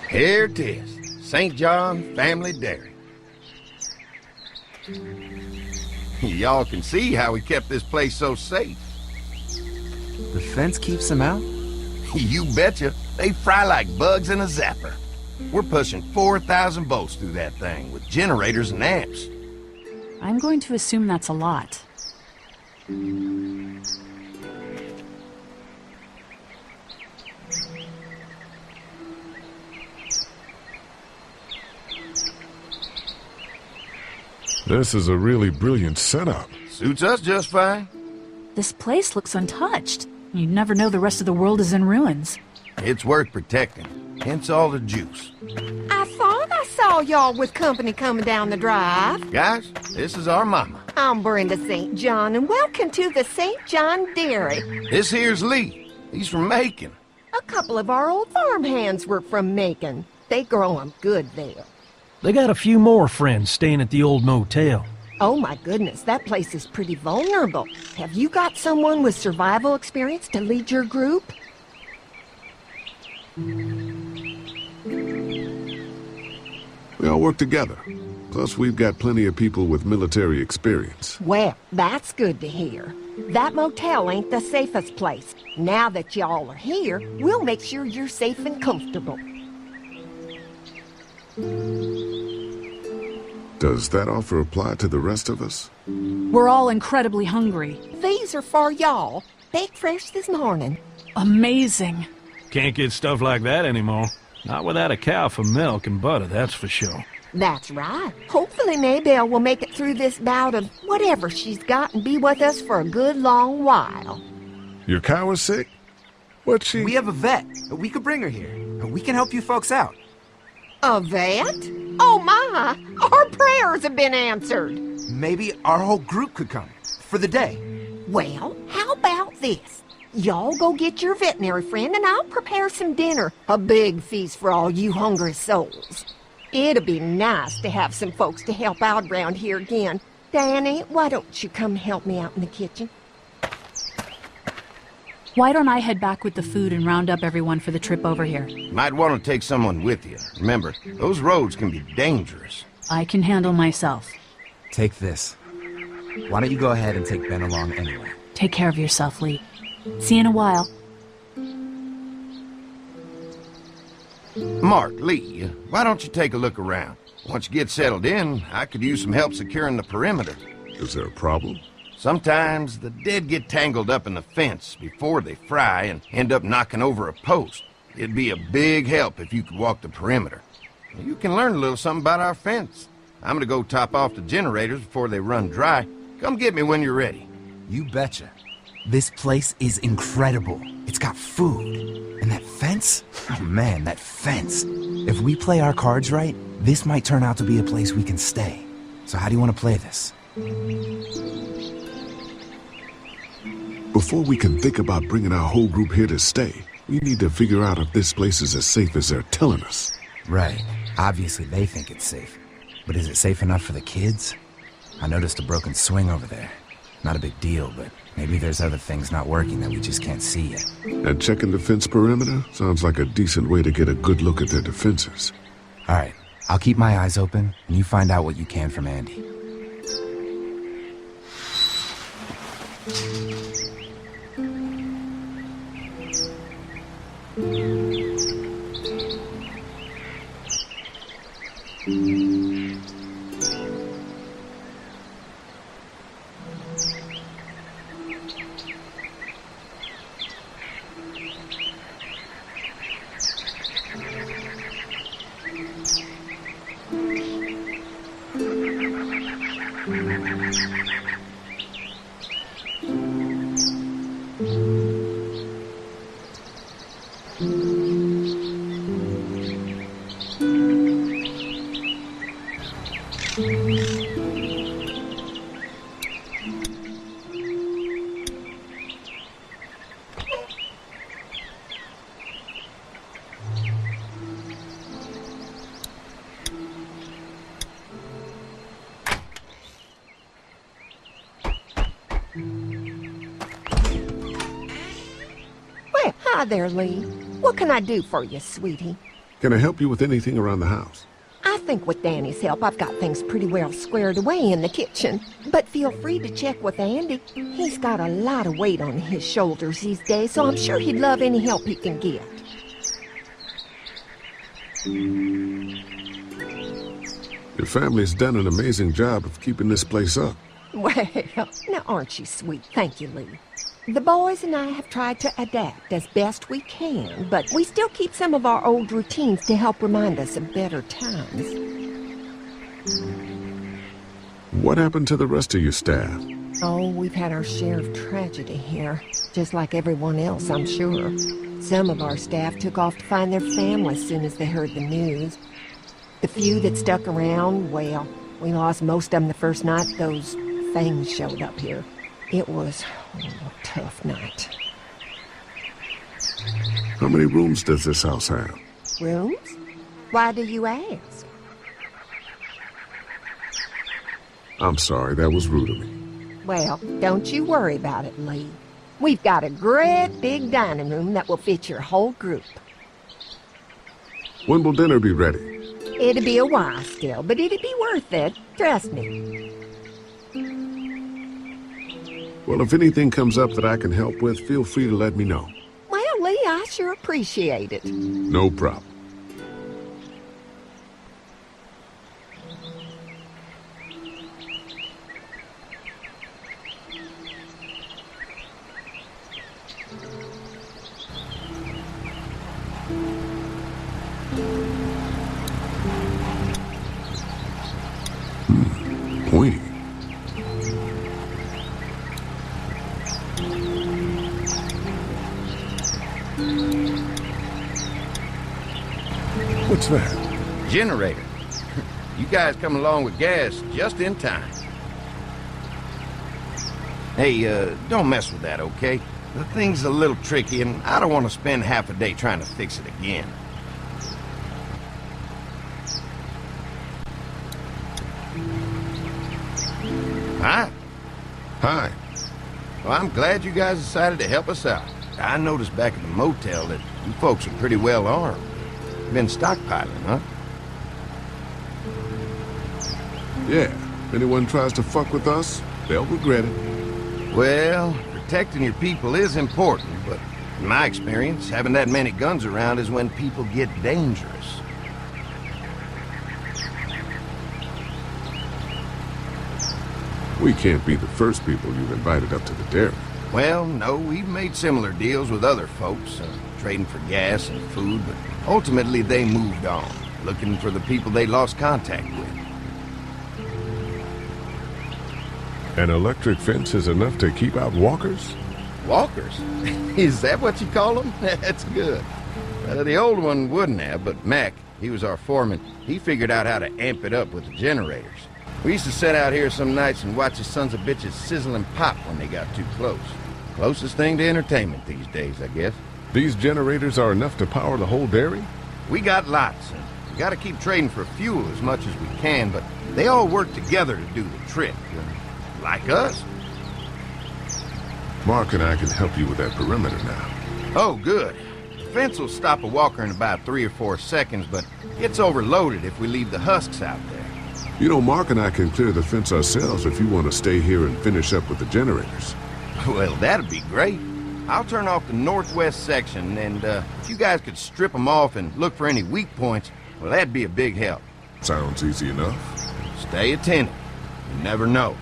Here it is, St. John Family Dairy. Y'all can see how we kept this place so safe. The fence keeps them out? You betcha. They fry like bugs in a zapper. We're pushing 4,000 volts through that thing with generators and amps. I'm going to assume that's a lot. This is a really brilliant setup. Suits us just fine. This place looks untouched. You never know the rest of the world is in ruins. It's worth protecting, hence all the juice. I thought I saw y'all with company coming down the drive. Guys, this is our mama. I'm Brenda St. John, and welcome to the St. John Dairy. This here's Lee. He's from Macon. A couple of our old farmhands were from Macon. They grow 'em good there. They got a few more friends staying at the old motel. Oh my goodness, that place is pretty vulnerable. Have you got someone with survival experience to lead your group? We all work together. Plus, we've got plenty of people with military experience. Well, that's good to hear. That motel ain't the safest place. Now that y'all are here, we'll make sure you're safe and comfortable. Does that offer apply to the rest of us? We're all incredibly hungry. These are for y'all. Baked fresh this morning. Amazing. Can't get stuff like that anymore. Not without a cow for milk and butter, that's for sure. That's right. Hopefully Maybelle will make it through this bout of whatever she's got and be with us for a good long while. Your cow is sick? What's she... We have a vet. We could bring her here. We can help you folks out. A vet? Oh my! Our prayers have been answered. Maybe our whole group could come. For the day. Well, how about this? Y'all go get your veterinary friend and I'll prepare some dinner. A big feast for all you hungry souls. It'd be nice to have some folks to help out around here again. Danny, why don't you come help me out in the kitchen? Why don't I head back with the food and round up everyone for the trip over here? Might want to take someone with you. Remember, those roads can be dangerous. I can handle myself. Take this. Why don't you go ahead and take Ben along anyway? Take care of yourself, Lee. See you in a while. Mark, Lee, why don't you take a look around? Once you get settled in, I could use some help securing the perimeter. Is there a problem? Sometimes the dead get tangled up in the fence before they fry and end up knocking over a post. It'd be a big help if you could walk the perimeter. You can learn a little something about our fence. I'm gonna go top off the generators before they run dry. Come get me when you're ready. You betcha. This place is incredible. It's got food. And that fence? Oh man, that fence. If we play our cards right, this might turn out to be a place we can stay. So how do you want to play this? Before we can think about bringing our whole group here to stay, we need to figure out if this place is as safe as they're telling us. Right. Obviously they think it's safe. But is it safe enough for the kids? I noticed a broken swing over there. Not a big deal, but maybe there's other things not working that we just can't see yet. And checking the fence perimeter sounds like a decent way to get a good look at their defenses. All right. I'll keep my eyes open, and you find out what you can from Andy. Well, hi there, Lee. What can I do for you, sweetie? Can I help you with anything around the house? I think with Danny's help, I've got things pretty well squared away in the kitchen. But feel free to check with Andy. He's got a lot of weight on his shoulders these days, so I'm sure he'd love any help he can get. Your family's done an amazing job of keeping this place up. Well, now aren't you sweet? Thank you, Lee. The boys and I have tried to adapt as best we can, but we still keep some of our old routines to help remind us of better times. What happened to the rest of your staff? Oh, we've had our share of tragedy here, just like everyone else, I'm sure. Some of our staff took off to find their families as soon as they heard the news. The few that stuck around, well, we lost most of them the first night those things showed up here. It was a tough night. How many rooms does this house have? Rooms? Why do you ask? I'm sorry, that was rude of me. Well, don't you worry about it, Lee. We've got a great big dining room that will fit your whole group. When will dinner be ready? It'll be a while still, but it'll be worth it. Trust me. Well, if anything comes up that I can help with, feel free to let me know. Well, Lee, I sure appreciate it. No problem. Pointy. What's that? Generator. You guys come along with gas just in time. Hey, don't mess with that, okay? The thing's a little tricky, and I don't want to spend half a day trying to fix it again. Hi. Hi. Well, I'm glad you guys decided to help us out. I noticed back at the motel that you folks are pretty well armed. Been stockpiling, huh? Yeah, if anyone tries to fuck with us, they'll regret it. Well, protecting your people is important, but in my experience, having that many guns around is when people get dangerous. We can't be the first people you've invited up to the dairy. Well, no, we've made similar deals with other folks, trading for gas and food, but ultimately they moved on, looking for the people they lost contact with. An electric fence is enough to keep out walkers? Walkers? Is that what you call them? That's good. The old one wouldn't have, but Mac, he was our foreman, he figured out how to amp it up with the generators. We used to sit out here some nights and watch the sons of bitches sizzle and pop when they got too close. Closest thing to entertainment these days, I guess. These generators are enough to power the whole dairy? We got lots, and we gotta keep trading for fuel as much as we can, but they all work together to do the trick. Like us. Mark and I can help you with that perimeter now. Oh, good. The fence will stop a walker in about 3 or 4 seconds, but it's overloaded if we leave the husks out there. You know, Mark and I can clear the fence ourselves if you want to stay here and finish up with the generators. Well, that'd be great. I'll turn off the northwest section, and if you guys could strip them off and look for any weak points, well, that'd be a big help. Sounds easy enough. Stay attentive. You never know.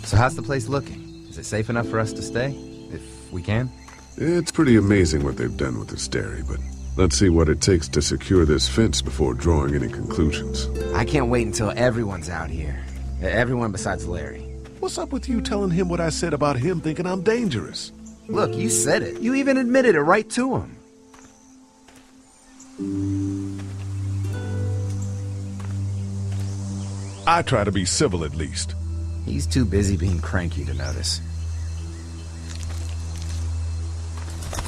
So how's the place looking? Is it safe enough for us to stay? If we can? It's pretty amazing what they've done with this dairy, but let's see what it takes to secure this fence before drawing any conclusions. I can't wait until everyone's out here. Everyone besides Larry. What's up with you telling him what I said about him thinking I'm dangerous? Look, you said it. You even admitted it right to him. I try to be civil at least. He's too busy being cranky to notice.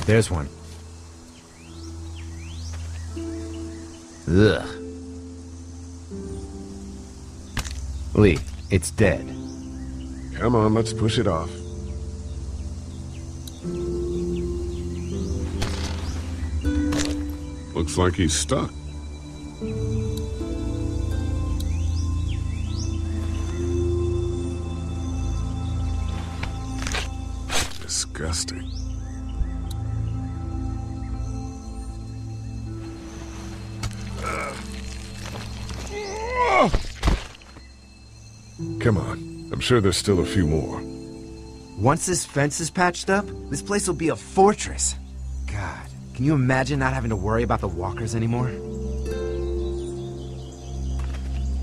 There's one. Ugh. Lee, it's dead. Come on, let's push it off. Looks like he's stuck. Disgusting. Come on. I'm sure there's still a few more. Once this fence is patched up, this place will be a fortress. God, can you imagine not having to worry about the walkers anymore?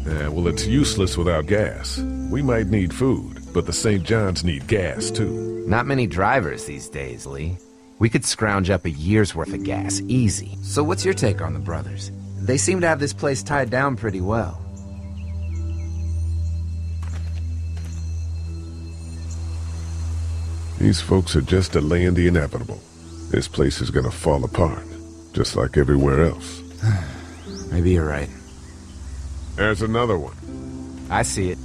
Yeah, well, it's useless without gas. We might need food, but the St. John's need gas, too. Not many drivers these days, Lee. We could scrounge up a year's worth of gas, easy. So what's your take on the brothers? They seem to have this place tied down pretty well. These folks are just delaying the inevitable. This place is gonna fall apart, just like everywhere else. Maybe you're right. There's another one. I see it.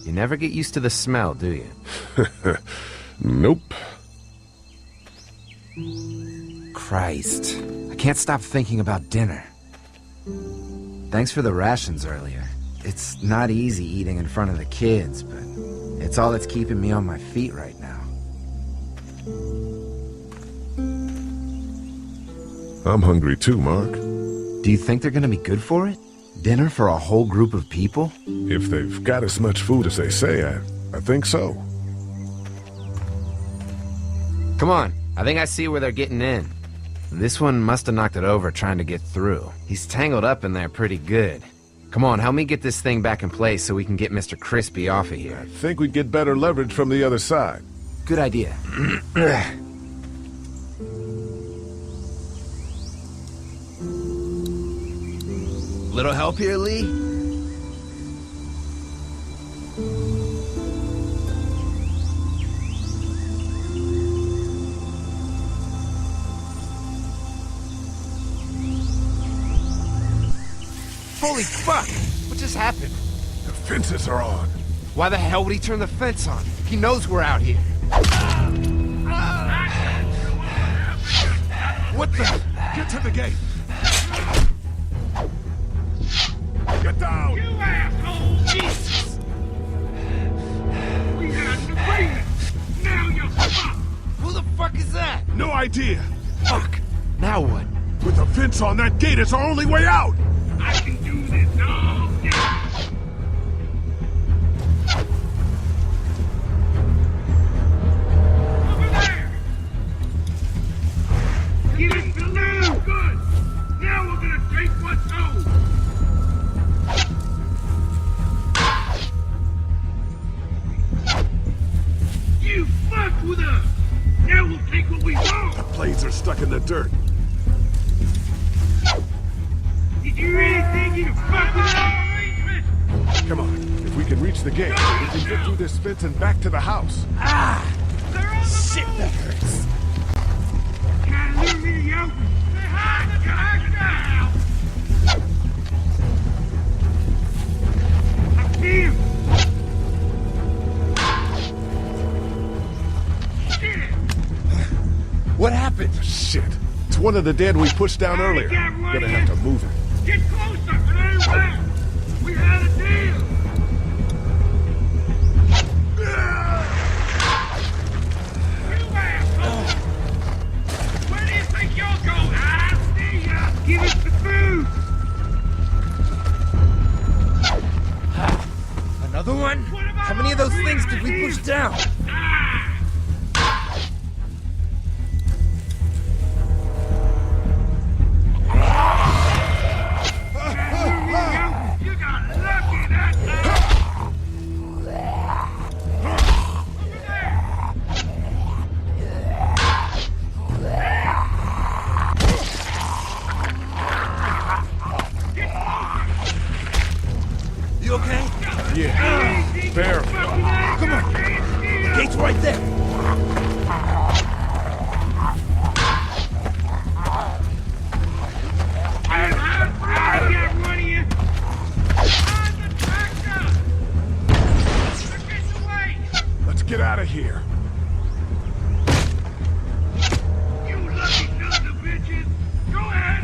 You never get used to the smell, do you? Nope. Christ. I can't stop thinking about dinner. Thanks for the rations earlier. It's not easy eating in front of the kids, but it's all that's keeping me on my feet right now. I'm hungry too, Mark. Do you think they're gonna be good for it? Dinner for a whole group of people? If they've got as much food as they say, I think so. Come on, I think I see where they're getting in. This one must have knocked it over trying to get through. He's tangled up in there pretty good. Come on, help me get this thing back in place so we can get Mr. Crispy off of here. I think we'd get better leverage from the other side. Good idea. Little help here, Lee? Holy fuck! What just happened? The fences are on. Why the hell would he turn the fence on? He knows we're out here. What the? Get to the gate. Get down! You asshole! Jesus! We had an agreement! Now you're fucked! Who the fuck is that? No idea. Fuck! Now what? With the fence on that gate, it's our only way out! I can do this, dog! Over there! Get it below! Good! Now we're gonna take what's owed! You fucked with us! Now we'll take what we want! The blades are stuck in the dirt. Did you really think you could fuck with our arrangement? Come on. If we can reach the gate, we can get through this fence and back to the house. Shit, that hurts. Can't leave me the open! Behind the back now! I see him! Shit! What happened? Shit. It's one of the dead we pushed down earlier. Gonna have to move it. Get closer! It ain't right! We had a deal! You asshole! Where do you think you're going? I see ya! Give us the food! Another one? How many of those things did we push down? You got lucky that time! get out of here. You lucky sons of bitches! Go ahead!